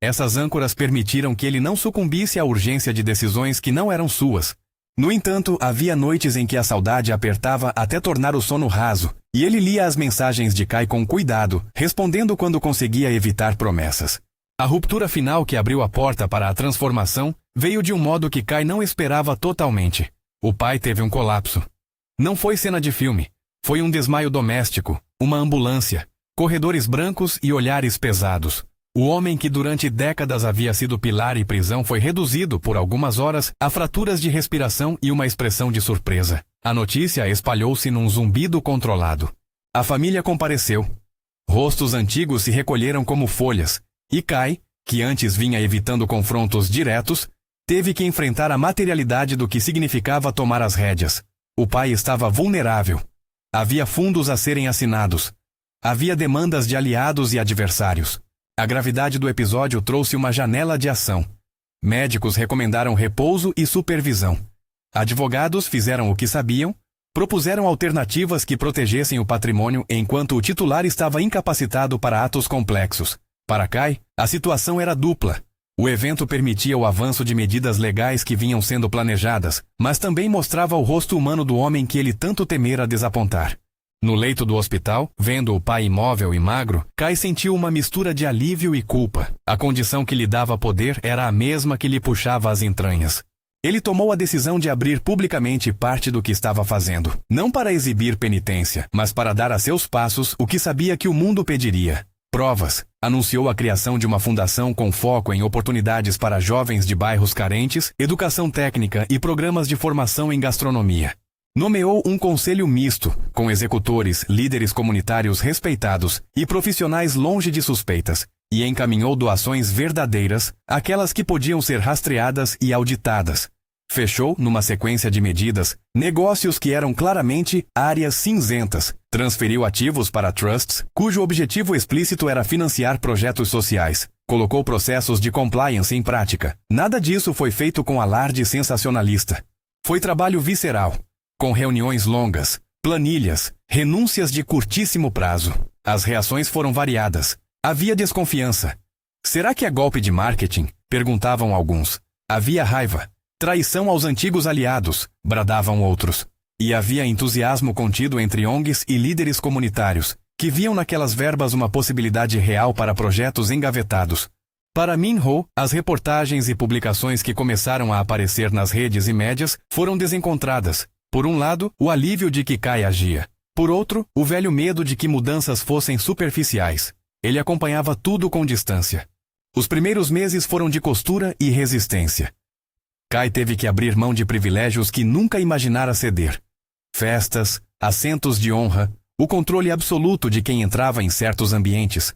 Essas âncoras permitiram que ele não sucumbisse à urgência de decisões que não eram suas. No entanto, havia noites em que a saudade apertava até tornar o sono raso, e ele lia as mensagens de Kai com cuidado, respondendo quando conseguia evitar promessas. A ruptura final que abriu a porta para a transformação veio de um modo que Kai não esperava totalmente. O pai teve um colapso. Não foi cena de filme. Foi um desmaio doméstico, uma ambulância, corredores brancos e olhares pesados. O homem que durante décadas havia sido pilar e prisão foi reduzido por algumas horas a fraturas de respiração e uma expressão de surpresa. A notícia espalhou-se num zumbido controlado. A família compareceu. Rostos antigos se recolheram como folhas, e Kai, que antes vinha evitando confrontos diretos, teve que enfrentar a materialidade do que significava tomar as rédeas. O pai estava vulnerável. Havia fundos a serem assinados. Havia demandas de aliados e adversários. A gravidade do episódio trouxe uma janela de ação. Médicos recomendaram repouso e supervisão. Advogados fizeram o que sabiam, propuseram alternativas que protegessem o patrimônio enquanto o titular estava incapacitado para atos complexos. Para Kai, a situação era dupla. O evento permitia o avanço de medidas legais que vinham sendo planejadas, mas também mostrava o rosto humano do homem que ele tanto temera desapontar. No leito do hospital, vendo o pai imóvel e magro, Kai sentiu uma mistura de alívio e culpa. A condição que lhe dava poder era a mesma que lhe puxava as entranhas. Ele tomou a decisão de abrir publicamente parte do que estava fazendo, não para exibir penitência, mas para dar a seus passos o que sabia que o mundo pediria. Provas. Anunciou a criação de uma fundação com foco em oportunidades para jovens de bairros carentes, educação técnica e programas de formação em gastronomia. Nomeou um conselho misto, com executores, líderes comunitários respeitados e profissionais longe de suspeitas, e encaminhou doações verdadeiras, aquelas que podiam ser rastreadas e auditadas. fechou, numa sequência de medidas, negócios que eram claramente áreas cinzentas, transferiu ativos para trusts, cujo objetivo explícito era financiar projetos sociais, colocou processos de compliance em prática. Nada disso foi feito com alarde sensacionalista. Foi trabalho visceral, com reuniões longas, planilhas, renúncias de curtíssimo prazo. As reações foram variadas. Havia desconfiança. Será que é golpe de marketing? Perguntavam alguns. Havia raiva. Traição aos antigos aliados, bradavam outros. E havia entusiasmo contido entre ONGs e líderes comunitários, que viam naquelas verbas uma possibilidade real para projetos engavetados. Para Min-ho, as reportagens e publicações que começaram a aparecer nas redes e médias foram desencontradas. Por um lado, o alívio de que Kai agia. Por outro, o velho medo de que mudanças fossem superficiais. Ele acompanhava tudo com distância. Os primeiros meses foram de costura e resistência. Kai teve que abrir mão de privilégios que nunca imaginara ceder. Festas, assentos de honra, o controle absoluto de quem entrava em certos ambientes.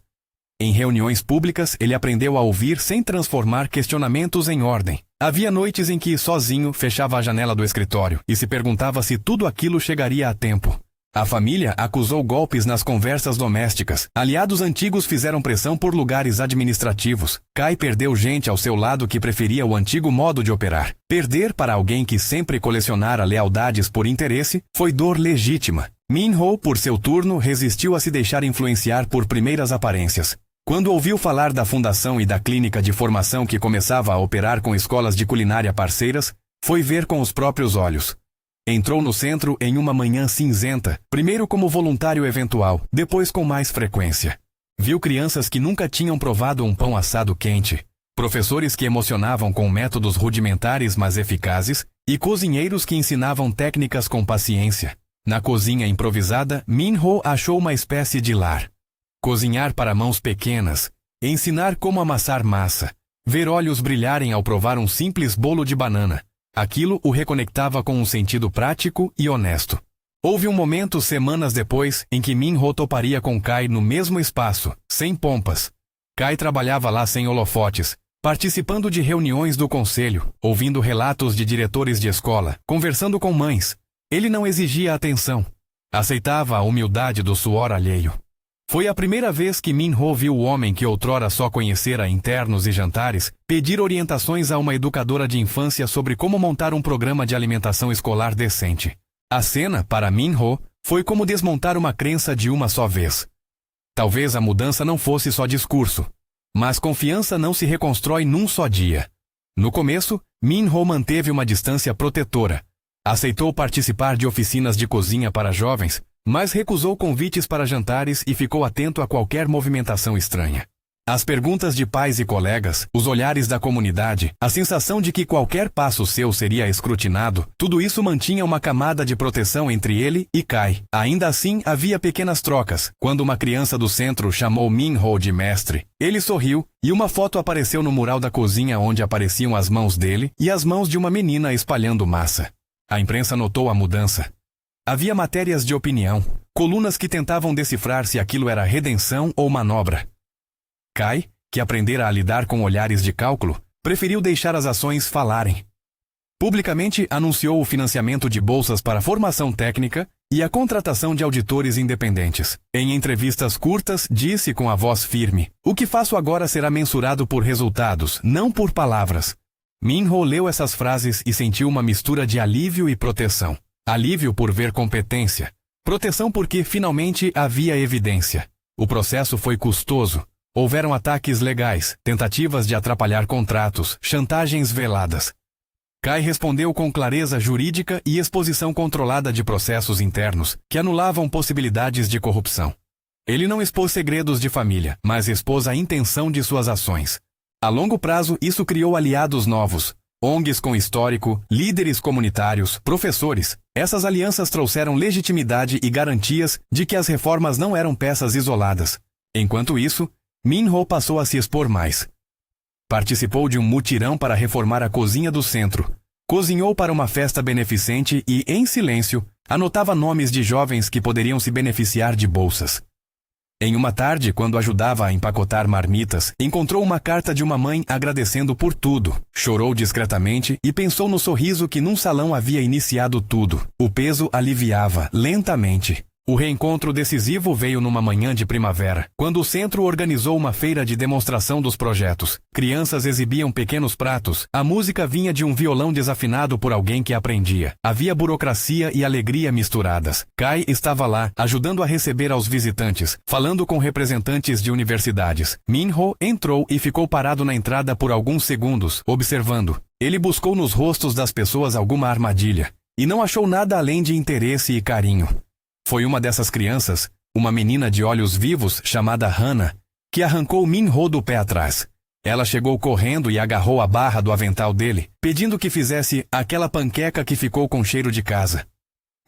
Em reuniões públicas, ele aprendeu a ouvir sem transformar questionamentos em ordem. Havia noites em que, sozinho, fechava a janela do escritório e se perguntava se tudo aquilo chegaria a tempo. A família acusou golpes nas conversas domésticas. Aliados antigos fizeram pressão por lugares administrativos. Kai perdeu gente ao seu lado que preferia o antigo modo de operar. Perder para alguém que sempre colecionara lealdades por interesse foi dor legítima. Min-ho, por seu turno, resistiu a se deixar influenciar por primeiras aparências. Quando ouviu falar da fundação e da clínica de formação que começava a operar com escolas de culinária parceiras, foi ver com os próprios olhos. Entrou no centro em uma manhã cinzenta, primeiro como voluntário eventual, depois com mais frequência. Viu crianças que nunca tinham provado um pão assado quente, professores que emocionavam com métodos rudimentares mas eficazes, e cozinheiros que ensinavam técnicas com paciência. Na cozinha improvisada, Min-ho achou uma espécie de lar. Cozinhar para mãos pequenas, ensinar como amassar massa, ver olhos brilharem ao provar um simples bolo de banana. Aquilo o reconectava com um sentido prático e honesto. Houve um momento semanas depois em que Min-ho toparia com Kai no mesmo espaço, sem pompas. Kai trabalhava lá sem holofotes, participando de reuniões do conselho, ouvindo relatos de diretores de escola, conversando com mães. Ele não exigia atenção. Aceitava a humildade do suor alheio. Foi a primeira vez que Min-ho viu o homem que outrora só conhecera em ternos e jantares pedir orientações a uma educadora de infância sobre como montar um programa de alimentação escolar decente. A cena, para Min-ho, foi como desmontar uma crença de uma só vez. Talvez a mudança não fosse só discurso, mas confiança não se reconstrói num só dia. No começo, Min-ho manteve uma distância protetora. Aceitou participar de oficinas de cozinha para jovens, mas recusou convites para jantares e ficou atento a qualquer movimentação estranha. As perguntas de pais e colegas, os olhares da comunidade, a sensação de que qualquer passo seu seria escrutinado, tudo isso mantinha uma camada de proteção entre ele e Kai. Ainda assim, havia pequenas trocas. Quando uma criança do centro chamou Min-ho de mestre, ele sorriu e uma foto apareceu no mural da cozinha onde apareciam as mãos dele e as mãos de uma menina espalhando massa. A imprensa notou a mudança. Havia matérias de opinião, colunas que tentavam decifrar se aquilo era redenção ou manobra. Kai, que aprendera a lidar com olhares de cálculo, preferiu deixar as ações falarem. Publicamente anunciou o financiamento de bolsas para formação técnica e a contratação de auditores independentes. Em entrevistas curtas, disse com a voz firme: "O que faço agora será mensurado por resultados, não por palavras." Min-ho leu essas frases e sentiu uma mistura de alívio e proteção. Alívio por ver competência. Proteção porque, finalmente, havia evidência. O processo foi custoso. Houveram ataques legais, tentativas de atrapalhar contratos, chantagens veladas. Kai respondeu com clareza jurídica e exposição controlada de processos internos, que anulavam possibilidades de corrupção. Ele não expôs segredos de família, mas expôs a intenção de suas ações. A longo prazo, isso criou aliados novos. ONGs com histórico, líderes comunitários, professores. Essas alianças trouxeram legitimidade e garantias de que as reformas não eram peças isoladas. Enquanto isso, Min-ho passou a se expor mais. Participou de um mutirão para reformar a cozinha do centro. Cozinhou para uma festa beneficente e, em silêncio, anotava nomes de jovens que poderiam se beneficiar de bolsas. Em uma tarde, quando ajudava a empacotar marmitas, encontrou uma carta de uma mãe agradecendo por tudo. Chorou discretamente e pensou no sorriso que num salão havia iniciado tudo. O peso aliviava, lentamente. O reencontro decisivo veio numa manhã de primavera, quando o centro organizou uma feira de demonstração dos projetos. Crianças exibiam pequenos pratos, a música vinha de um violão desafinado por alguém que aprendia. Havia burocracia e alegria misturadas. Kai estava lá, ajudando a receber aos visitantes, falando com representantes de universidades. Minho entrou e ficou parado na entrada por alguns segundos, observando. Ele buscou nos rostos das pessoas alguma armadilha, e não achou nada além de interesse e carinho. Foi uma dessas crianças, uma menina de olhos vivos chamada Hana, que arrancou Minho do pé atrás. Ela chegou correndo e agarrou a barra do avental dele, pedindo que fizesse aquela panqueca que ficou com cheiro de casa.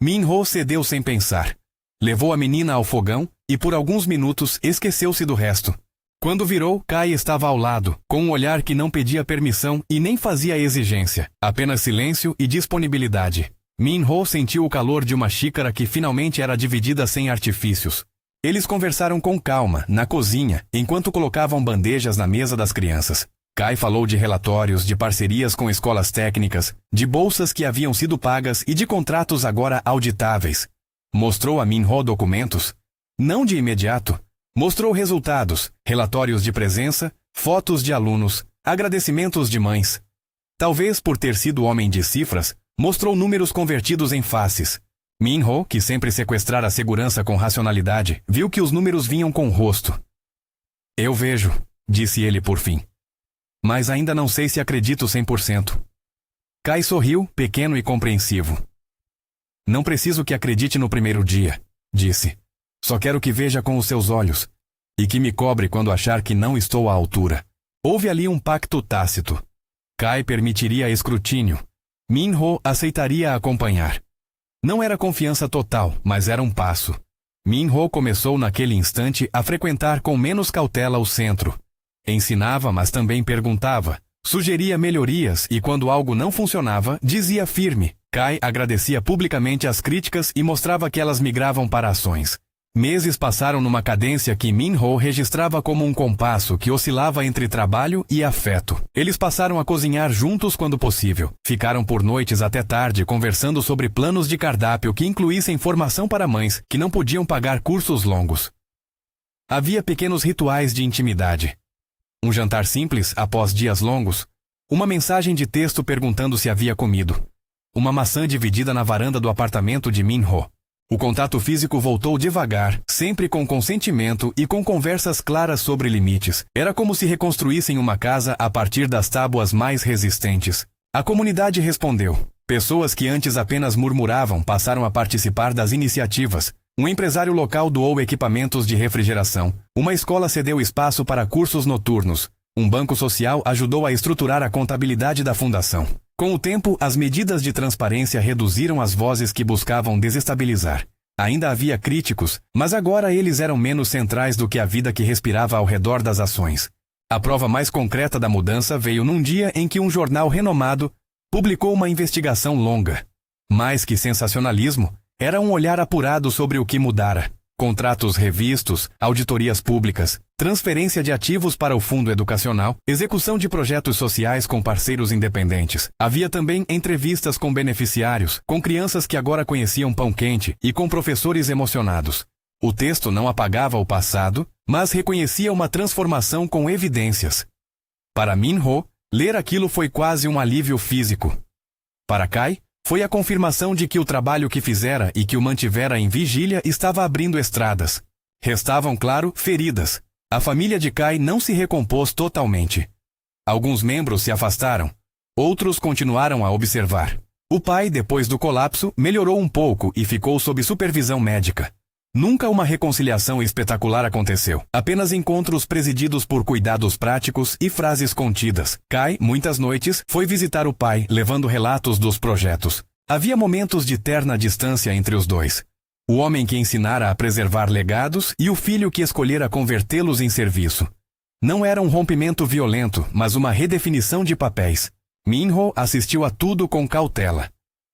Minho cedeu sem pensar. Levou a menina ao fogão e por alguns minutos esqueceu-se do resto. Quando virou, Kai estava ao lado, com um olhar que não pedia permissão e nem fazia exigência, apenas silêncio e disponibilidade. Minho sentiu o calor de uma xícara que finalmente era dividida sem artifícios. Eles conversaram com calma, na cozinha, enquanto colocavam bandejas na mesa das crianças. Kai falou de relatórios, de parcerias com escolas técnicas, de bolsas que haviam sido pagas e de contratos agora auditáveis. Mostrou a Minho documentos? Não de imediato. Mostrou resultados, relatórios de presença, fotos de alunos, agradecimentos de mães. Talvez por ter sido homem de cifras, mostrou números convertidos em faces. Minho, que sempre sequestrara a segurança com racionalidade, viu que os números vinham com o rosto. Eu vejo, disse ele por fim. Mas ainda não sei se acredito 100%. Kai sorriu, pequeno e compreensivo. Não preciso que acredite no primeiro dia, disse. Só quero que veja com os seus olhos. E que me cobre quando achar que não estou à altura. Houve ali um pacto tácito. Kai permitiria escrutínio. Minho aceitaria acompanhar. Não era confiança total, mas era um passo. Minho começou naquele instante a frequentar com menos cautela o centro. Ensinava, mas também perguntava. Sugeria melhorias e quando algo não funcionava, dizia firme. Kai agradecia publicamente as críticas e mostrava que elas migravam para ações. Meses passaram numa cadência que Minho registrava como um compasso que oscilava entre trabalho e afeto. Eles passaram a cozinhar juntos quando possível. Ficaram por noites até tarde conversando sobre planos de cardápio que incluíssem formação para mães que não podiam pagar cursos longos. Havia pequenos rituais de intimidade. Um jantar simples após dias longos. Uma mensagem de texto perguntando se havia comido. Uma maçã dividida na varanda do apartamento de Minho. O contato físico voltou devagar, sempre com consentimento e com conversas claras sobre limites. Era como se reconstruíssem uma casa a partir das tábuas mais resistentes. A comunidade respondeu. Pessoas que antes apenas murmuravam passaram a participar das iniciativas. Um empresário local doou equipamentos de refrigeração. Uma escola cedeu espaço para cursos noturnos. Um banco social ajudou a estruturar a contabilidade da fundação. Com o tempo, as medidas de transparência reduziram as vozes que buscavam desestabilizar. Ainda havia críticos, mas agora eles eram menos centrais do que a vida que respirava ao redor das ações. A prova mais concreta da mudança veio num dia em que um jornal renomado publicou uma investigação longa. Mais que sensacionalismo, era um olhar apurado sobre o que mudara. Contratos revistos, auditorias públicas, transferência de ativos para o fundo educacional, execução de projetos sociais com parceiros independentes. Havia também entrevistas com beneficiários, com crianças que agora conheciam pão quente e com professores emocionados. O texto não apagava o passado, mas reconhecia uma transformação com evidências. Para Minho, ler aquilo foi quase um alívio físico. Para Kai, foi a confirmação de que o trabalho que fizera e que o mantivera em vigília estava abrindo estradas. Restavam, claro, feridas. A família de Kai não se recompôs totalmente. Alguns membros se afastaram. Outros continuaram a observar. O pai, depois do colapso, melhorou um pouco e ficou sob supervisão médica. Nunca uma reconciliação espetacular aconteceu. Apenas encontros presididos por cuidados práticos e frases contidas. Kai, muitas noites, foi visitar o pai, levando relatos dos projetos. Havia momentos de terna distância entre os dois. O homem que ensinara a preservar legados e o filho que escolhera convertê-los em serviço. Não era um rompimento violento, mas uma redefinição de papéis. Minho assistiu a tudo com cautela.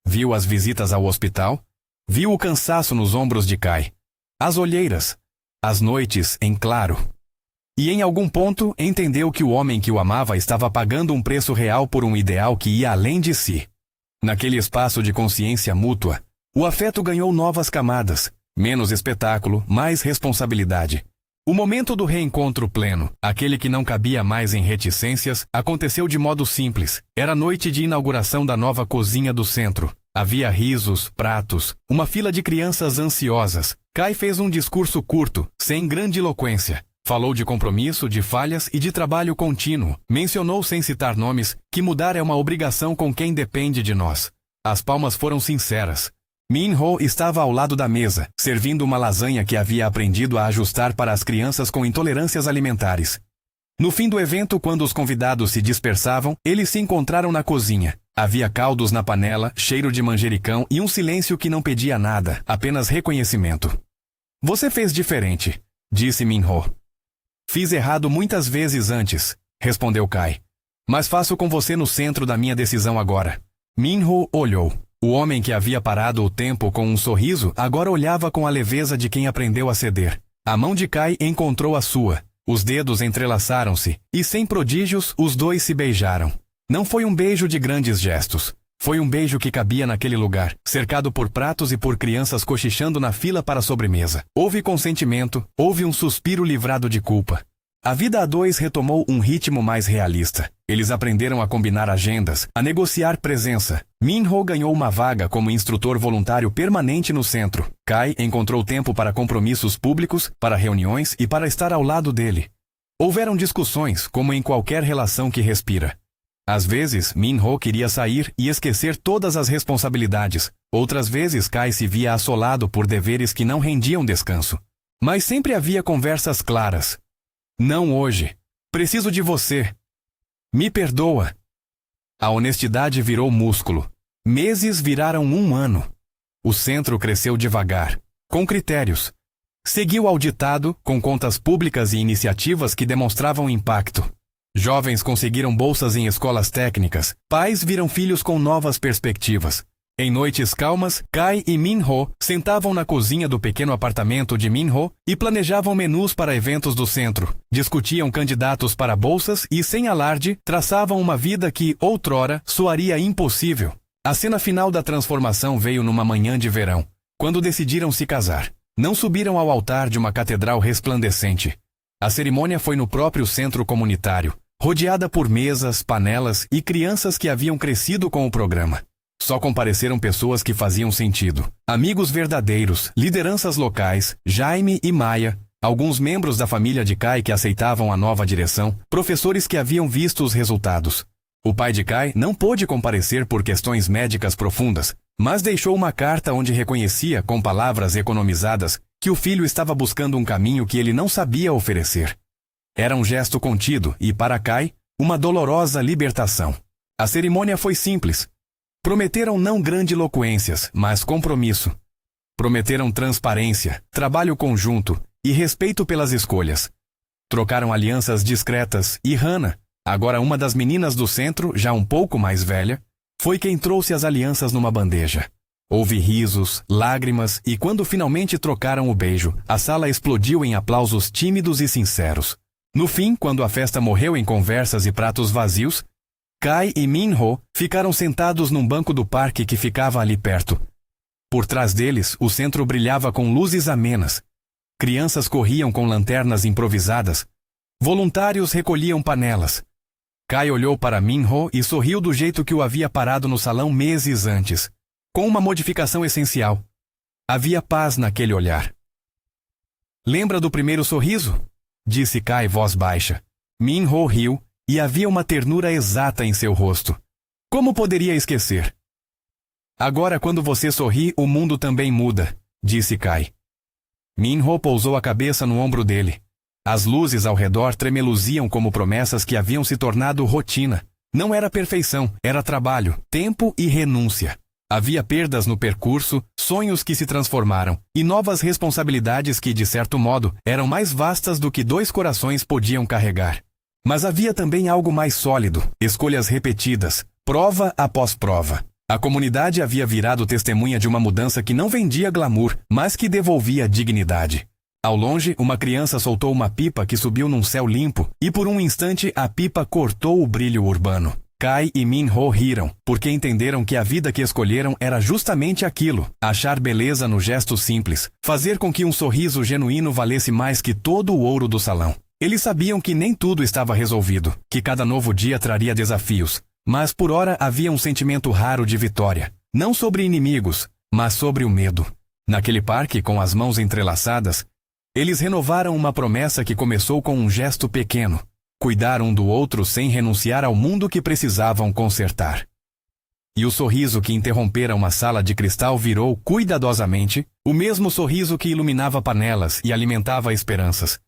Viu as visitas ao hospital. Viu o cansaço nos ombros de Kai. As olheiras. as noites em claro. E em algum ponto entendeu que o homem que o amava estava pagando um preço real por um ideal que ia além de si. Naquele espaço de consciência mútua, o afeto ganhou novas camadas, menos espetáculo, mais responsabilidade. O momento do reencontro pleno, aquele que não cabia mais em reticências, aconteceu de modo simples. Era noite de inauguração da nova cozinha do centro. Havia risos, pratos, uma fila de crianças ansiosas. Kai fez um discurso curto, sem grandiloquência. Falou de compromisso, de falhas e de trabalho contínuo. Mencionou sem citar nomes que mudar é uma obrigação com quem depende de nós. As palmas foram sinceras. Min-ho estava ao lado da mesa, servindo uma lasanha que havia aprendido a ajustar para as crianças com intolerâncias alimentares. No fim do evento, quando os convidados se dispersavam, eles se encontraram na cozinha. Havia caldos na panela, cheiro de manjericão e um silêncio que não pedia nada, apenas reconhecimento. Você fez diferente, disse Min-ho. Fiz errado muitas vezes antes, respondeu Kai. Mas faço com você no centro da minha decisão agora. Min-ho olhou. O homem que havia parado o tempo com um sorriso agora olhava com a leveza de quem aprendeu a ceder. A mão de Kai encontrou a sua. Os dedos entrelaçaram-se, e sem prodígios, os dois se beijaram. Não foi um beijo de grandes gestos. Foi um beijo que cabia naquele lugar, cercado por pratos e por crianças cochichando na fila para a sobremesa. Houve consentimento, houve um suspiro livrado de culpa. A vida a dois retomou um ritmo mais realista. Eles aprenderam a combinar agendas, a negociar presença. Min-ho ganhou uma vaga como instrutor voluntário permanente no centro. Kai encontrou tempo para compromissos públicos, para reuniões e para estar ao lado dele. Houveram discussões, como em qualquer relação que respira. Às vezes, Min-ho queria sair e esquecer todas as responsabilidades. Outras vezes, Kai se via assolado por deveres que não rendiam descanso. Mas sempre havia conversas claras. Não hoje. Preciso de você. Me perdoa. A honestidade virou músculo. Meses viraram um ano. O centro cresceu devagar, com critérios. Seguiu ao ditado, com contas públicas e iniciativas que demonstravam impacto. Jovens conseguiram bolsas em escolas técnicas. Pais viram filhos com novas perspectivas. Em noites calmas, Kai e Min-ho sentavam na cozinha do pequeno apartamento de Min-ho e planejavam menus para eventos do centro. Discutiam candidatos para bolsas e, sem alarde, traçavam uma vida que, outrora, soaria impossível. A cena final da transformação veio numa manhã de verão, quando decidiram se casar. Não subiram ao altar de uma catedral resplandecente. A cerimônia foi no próprio centro comunitário, rodeada por mesas, panelas e crianças que haviam crescido com o programa. Só compareceram pessoas que faziam sentido. Amigos verdadeiros, lideranças locais, Jaime e Maia, alguns membros da família de Kai que aceitavam a nova direção, professores que haviam visto os resultados. O pai de Kai não pôde comparecer por questões médicas profundas, mas deixou uma carta onde reconhecia, com palavras economizadas, que o filho estava buscando um caminho que ele não sabia oferecer. Era um gesto contido e, para Kai, uma dolorosa libertação. A cerimônia foi simples. Prometeram não grandiloquências, mas compromisso. Prometeram transparência, trabalho conjunto e respeito pelas escolhas. Trocaram alianças discretas e Hannah, agora uma das meninas do centro, já um pouco mais velha, foi quem trouxe as alianças numa bandeja. Houve risos, lágrimas e quando finalmente trocaram o beijo, a sala explodiu em aplausos tímidos e sinceros. No fim, quando a festa morreu em conversas e pratos vazios, Kai e Min-ho ficaram sentados num banco do parque que ficava ali perto. Por trás deles, o centro brilhava com luzes amenas. Crianças corriam com lanternas improvisadas. Voluntários recolhiam panelas. Kai olhou para Min-ho e sorriu do jeito que o havia parado no salão meses antes, com uma modificação essencial. Havia paz naquele olhar. Lembra do primeiro sorriso? Disse Kai voz baixa. Min-ho riu e havia uma ternura exata em seu rosto. Como poderia esquecer? Agora, quando você sorri, o mundo também muda, disse Kai. Min-ho pousou a cabeça no ombro dele. As luzes ao redor tremeluziam como promessas que haviam se tornado rotina. Não era perfeição, era trabalho, tempo e renúncia. Havia perdas no percurso, sonhos que se transformaram, e novas responsabilidades que, de certo modo, eram mais vastas do que dois corações podiam carregar. Mas havia também algo mais sólido, escolhas repetidas, prova após prova. A comunidade havia virado testemunha de uma mudança que não vendia glamour, mas que devolvia dignidade. Ao longe, uma criança soltou uma pipa que subiu num céu limpo, e por um instante a pipa cortou o brilho urbano. Kai e Min-ho riram, porque entenderam que a vida que escolheram era justamente aquilo: achar beleza no gesto simples, fazer com que um sorriso genuíno valesse mais que todo o ouro do salão. Eles sabiam que nem tudo estava resolvido, que cada novo dia traria desafios, mas por ora havia um sentimento raro de vitória, não sobre inimigos, mas sobre o medo. Naquele parque, com as mãos entrelaçadas, eles renovaram uma promessa que começou com um gesto pequeno: cuidar um do outro sem renunciar ao mundo que precisavam consertar. E o sorriso que interrompera uma sala de cristal virou, cuidadosamente, o mesmo sorriso que iluminava panelas e alimentava esperanças.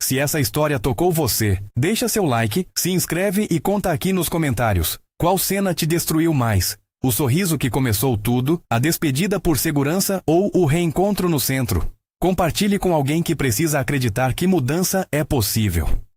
Se essa história tocou você, deixa seu like, se inscreve e conta aqui nos comentários. Qual cena te destruiu mais? O sorriso que começou tudo, a despedida por segurança ou o reencontro no centro? Compartilhe com alguém que precisa acreditar que mudança é possível.